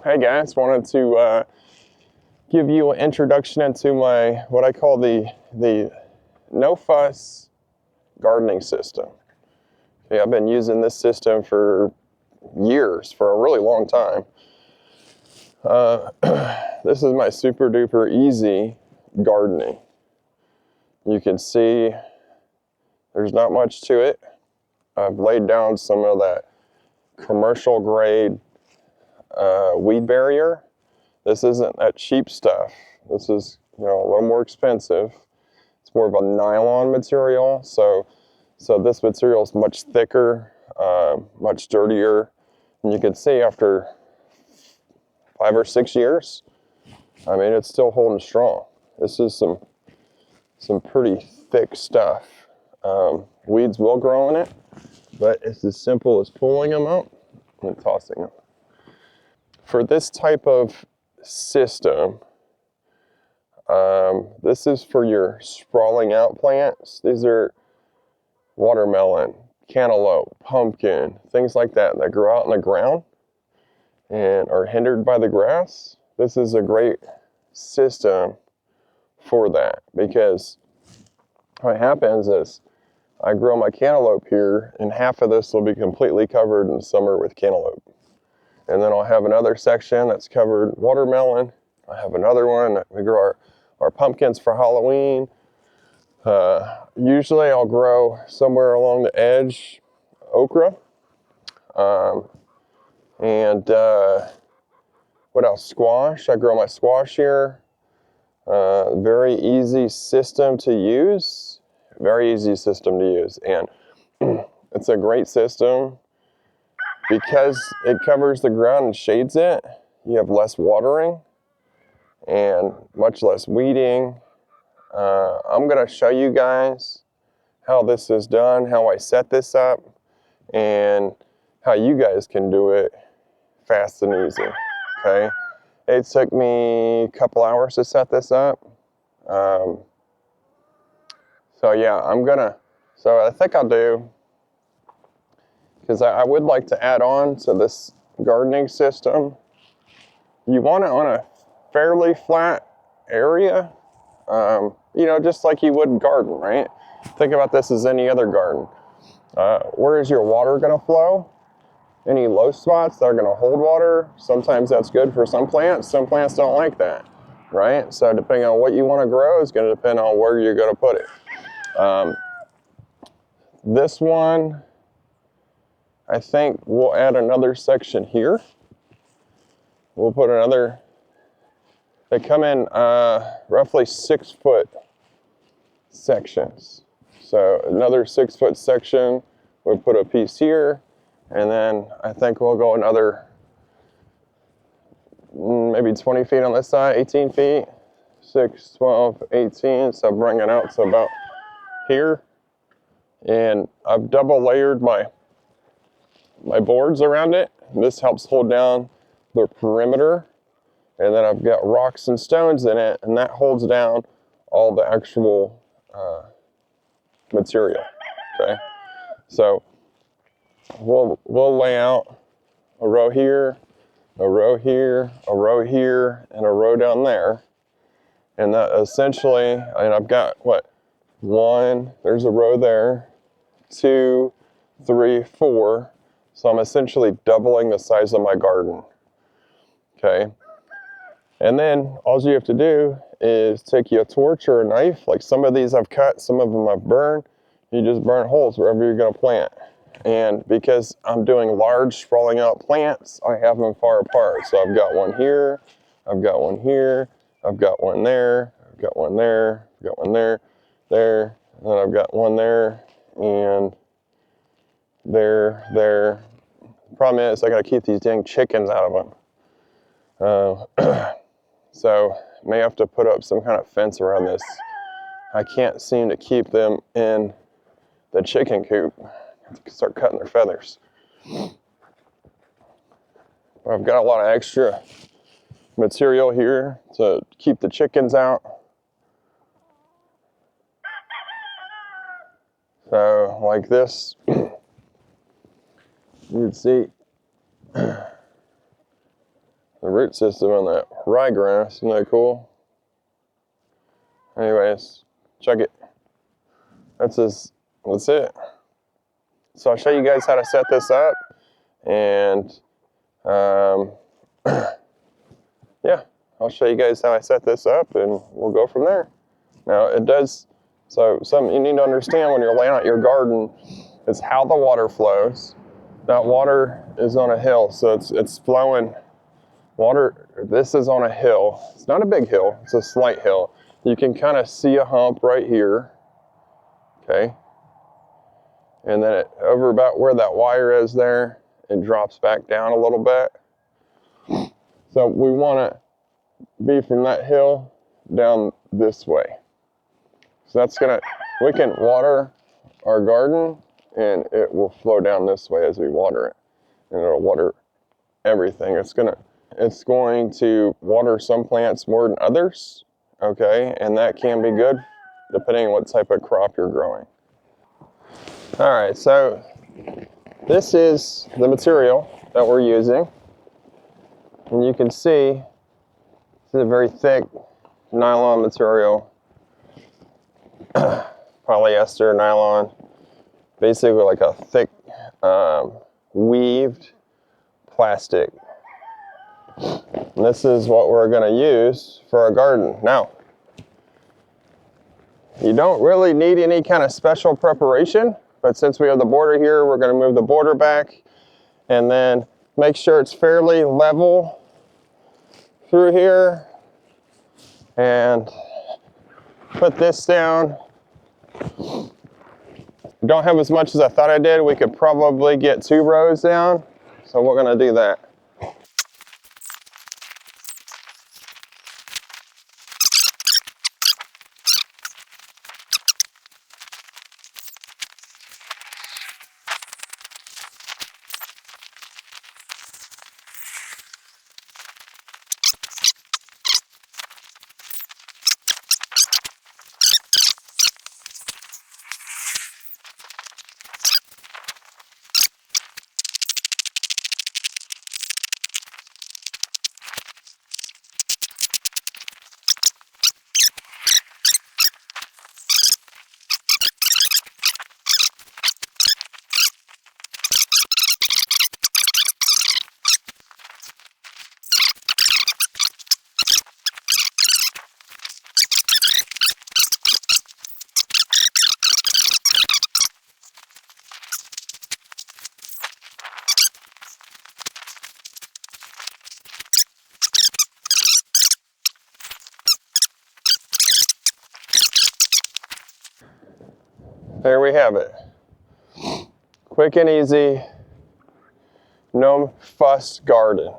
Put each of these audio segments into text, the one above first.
Hey guys, wanted to give you an introduction into my what I call the no fuss gardening system. Okay, I've been using this system for years, for a really long time. This is my super duper easy gardening. You can see there's not much to it. I've laid down some of that commercial grade weed barrier. This isn't that cheap stuff. This is, a little more expensive. It's more of a nylon material, so this material is much thicker, much dirtier, and you can see after 5 or 6 years, I mean, it's still holding strong. This is some pretty thick stuff. Weeds will grow in it, but it's as simple as pulling them out and tossing them. For this type of system, this is for your sprawling out plants. These are watermelon, cantaloupe, pumpkin, things like that grow out in the ground and are hindered by the grass. This is a great system for that, because what happens is I grow my cantaloupe here, and half of this will be completely covered in summer with cantaloupe. And then I'll have another section that's covered watermelon. I have another one that we grow our pumpkins for Halloween. Usually I'll grow somewhere along the edge okra. And what else? Squash. I grow my squash here. Very easy system to use. Very easy system to use. And it's a great system because it covers the ground and shades it. You have less watering and much less weeding. I'm going to show you guys how this is done, how I set this up, and how you guys can do it fast and easy. Okay, it took me a couple hours to set this up. So yeah, so I think I'll do, because I would like to add on to this gardening system. You want it on a fairly flat area, just like you would garden, right? Think about this as any other garden. Where is your water going to flow? Any low spots that are going to hold water? Sometimes that's good for some plants. Some plants don't like that, right? So depending on what you want to grow is going to depend on where you're going to put it. This one, I think we'll add another section here. We'll put another, they come in roughly 6-foot sections. So another 6-foot section, we'll put a piece here, and then I think we'll go another maybe 20 feet on this side, 18 feet, 6, 12, 18, so bring it out to about here. And I've double layered my boards around it. This helps hold down the perimeter. And then I've got rocks and stones in it, and that holds down all the actual material. Okay, so we'll lay out a row here, a row here, a row here, and a row down there. And that essentially, and I've got one, there's a row there, 2, 3, 4. So I'm essentially doubling the size of my garden. Okay. And then all you have to do is take your torch or a knife. Like some of these I've cut, some of them I've burned. You just burn holes wherever you're going to plant. And because I'm doing large sprawling out plants, I have them far apart. So I've got one here, I've got one here, I've got one there, I've got one there, I've got one there, there, and then I've got one there, and there. The problem is I got to keep these dang chickens out of them. So may have to put up some kind of fence around this. I can't seem to keep them in the chicken coop. I have to start cutting their feathers. But I've got a lot of extra material here to keep the chickens out. So like this, you can see the root system on that ryegrass. Isn't that cool? Anyways, check it. That's it. So I'll show you guys how to set this up, and yeah, I'll show you guys how I set this up, and we'll go from there. Now it does, so something you need to understand when you're laying out your garden is how the water flows. That water is on a hill, so it's flowing. Water, this is on a hill. It's not a big hill, it's a slight hill. You can kind of see a hump right here, okay? And then over about where that wire is there, it drops back down a little bit. So we want to be from that hill down this way. So we can water our garden and it will flow down this way as we water it. And it'll water everything. It's going to water some plants more than others, okay? And that can be good depending on what type of crop you're growing. All right, so this is the material that we're using. And you can see this is a very thick nylon material, polyester nylon, basically like a thick weaved plastic. And this is what we're going to use for our garden. Now, you don't really need any kind of special preparation, but since we have the border here, we're going to move the border back and then make sure it's fairly level through here and put this down. Don't have as much as I thought I did. We could probably get 2 rows down, so we're going to do that. There we have it. Quick and easy, no fuss garden.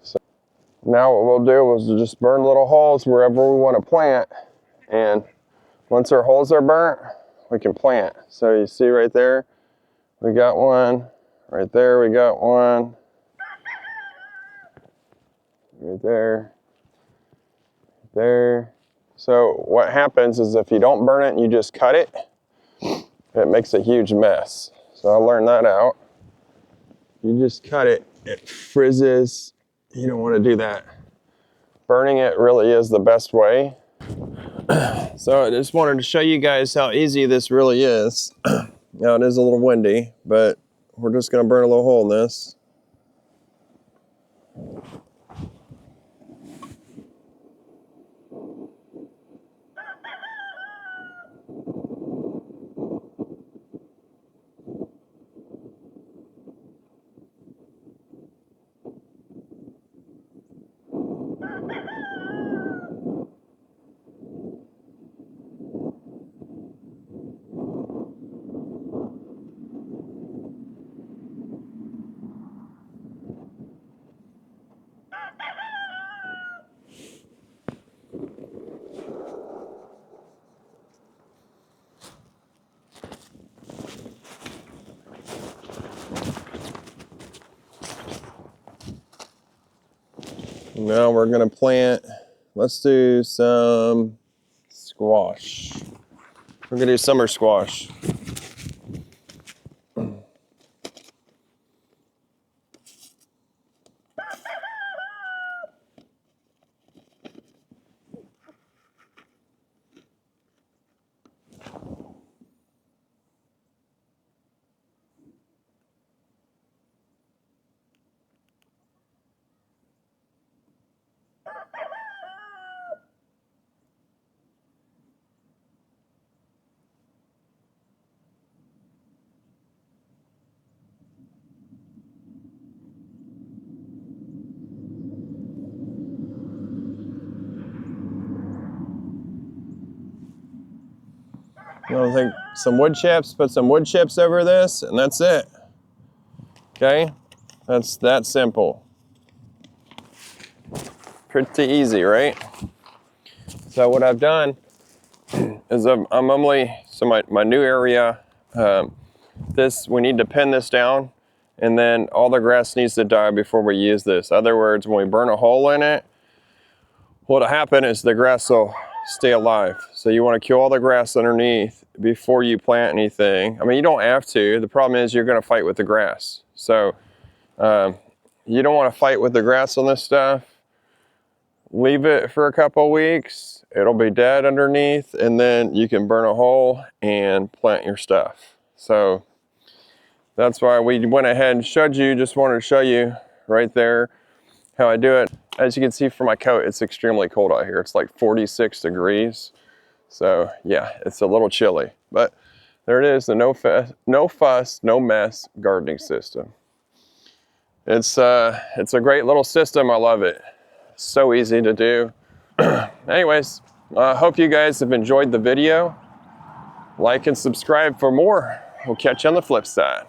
So now what we'll do is just burn little holes wherever we want to plant, and once our holes are burnt, we can plant. So you see right there, we got one. Right there, we got one. Right there. There. So what happens is if you don't burn it and you just cut it, it makes a huge mess. So I learned that out. You just cut it, it frizzes. You don't want to do that. Burning it really is the best way. So I just wanted to show you guys how easy this really is. Now it is a little windy, but we're just going to burn a little hole in this. Now we're going to plant, let's do some squash. We're going to do summer squash. I'll take some wood chips, put some wood chips over this, and that's it. Okay? That's that simple. Pretty easy, right? So what I've done is I'm only, so my new area, we need to pin this down, and then all the grass needs to die before we use this. In other words, when we burn a hole in it, what'll happen is the grass will stay alive. So you want to kill all the grass underneath before you plant anything. I mean, you don't have to. The problem is you're going to fight with the grass. So you don't want to fight with the grass on this stuff. Leave it for a couple weeks. It'll be dead underneath, and then you can burn a hole and plant your stuff. So that's why we went ahead and showed you, just wanted to show you right there how I do it. As you can see from my coat, it's extremely cold out here. It's like 46 degrees. So yeah, it's a little chilly, but there it is, the no fuss, no mess gardening system. It's a great little system. I love it. So easy to do. Anyways, I hope you guys have enjoyed the video. Like and subscribe for more. We'll catch you on the flip side.